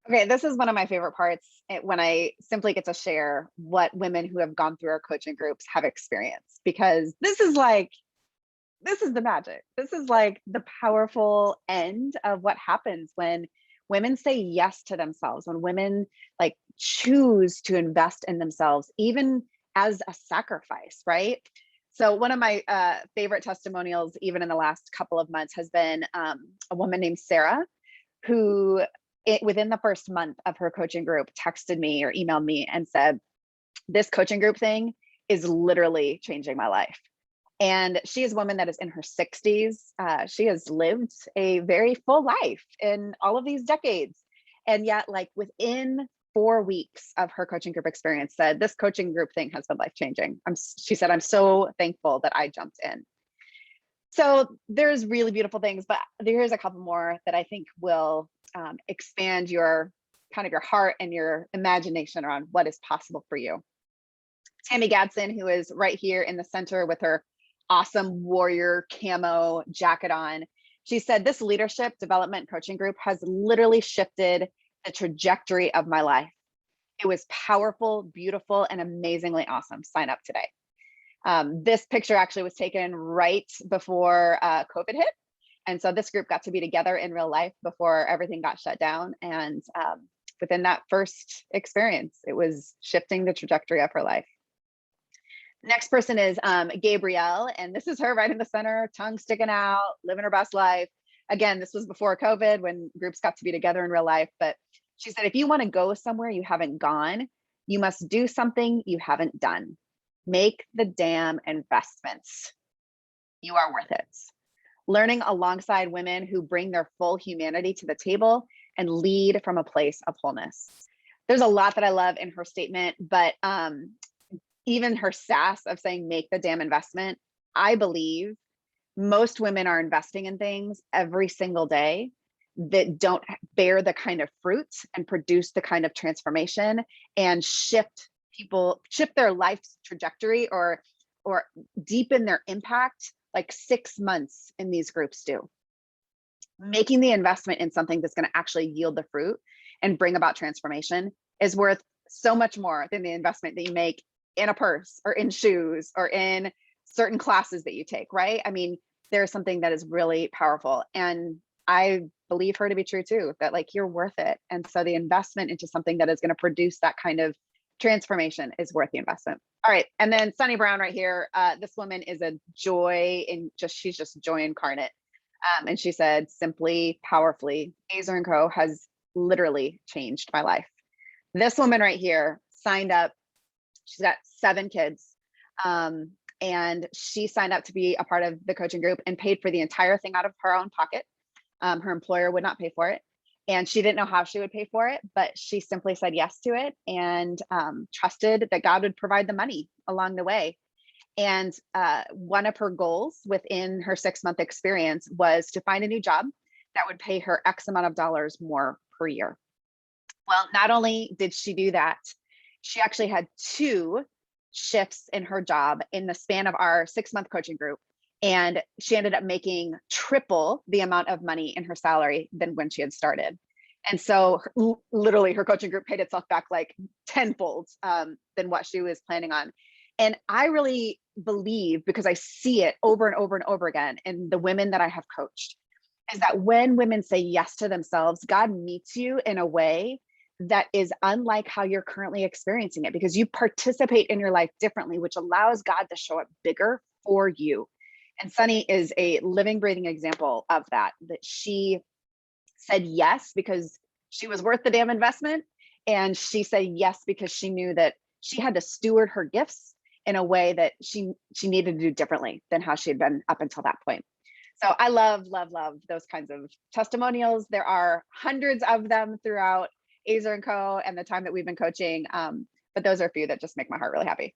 Okay, this is one of my favorite parts when I simply get to share what women who have gone through our coaching groups have experienced, because this is the magic. This is like the powerful end of what happens when women say yes to themselves, when women like choose to invest in themselves, even as a sacrifice, right? So one of my favorite testimonials, even in the last couple of months, has been a woman named Sarah, who within the first month of her coaching group texted me or emailed me and said, this coaching group thing is literally changing my life. And she is a woman that is in her 60s. She has lived a very full life in all of these decades. And yet, like within 4 weeks of her coaching group experience, said, this coaching group thing has been life changing. She said, I'm so thankful that I jumped in. So there's really beautiful things, but here's a couple more that I think will expand your kind of your heart and your imagination around what is possible for you. Tammy Gadsden, who is right here in the center with her awesome warrior camo jacket on, she said, this leadership development coaching group has literally shifted the trajectory of my life. It was powerful, beautiful, and amazingly awesome. Sign up today. This picture actually was taken right before COVID hit. And so this group got to be together in real life before everything got shut down. And within that first experience, it was shifting the trajectory of her life. Next person is Gabrielle, and this is her right in the center, tongue sticking out, living her best life. Again, this was before COVID when groups got to be together in real life. But she said, if you want to go somewhere you haven't gone, you must do something you haven't done. Make the damn investments. You are worth it. Learning alongside women who bring their full humanity to the table and lead from a place of wholeness. There's a lot that I love in her statement, but even her sass of saying, make the damn investment. I believe most women are investing in things every single day that don't bear the kind of fruit and produce the kind of transformation and shift their life's trajectory or deepen their impact like 6 months in these groups do. Making the investment in something that's going to actually yield the fruit and bring about transformation is worth so much more than the investment that you make in a purse or in shoes or in certain classes that you take, right? I mean, there's something that is really powerful. And I believe her to be true too, that like you're worth it. And so the investment into something that is going to produce that kind of transformation is worth the investment. All right. And then Sunny Brown right here. This woman is a joy she's just joy incarnate. And she said, simply, powerfully, Ezer Co has literally changed my life. This woman right here signed up. She's got 7 kids. And she signed up to be a part of the coaching group and paid for the entire thing out of her own pocket. Her employer would not pay for it. And she didn't know how she would pay for it, but she simply said yes to it and trusted that God would provide the money along the way. And one of her goals within her 6-month experience was to find a new job that would pay her X amount of dollars more per year. Well, not only did she do that, she actually had 2 shifts in her job in the span of our 6-month coaching group. And she ended up making triple the amount of money in her salary than when she had started. And so literally her coaching group paid itself back like tenfold than what she was planning on. And I really believe, because I see it over and over and over again in the women that I have coached, is that when women say yes to themselves, God meets you in a way that is unlike how you're currently experiencing it, because you participate in your life differently, which allows God to show up bigger for you. And Sunny is a living, breathing example of that she said yes because she was worth the damn investment. And she said yes because she knew that she had to steward her gifts in a way that she needed to do differently than how she had been up until that point. So I love, love, love those kinds of testimonials. There are hundreds of them throughout Ezer Co and the time that we've been coaching. But those are a few that just make my heart really happy.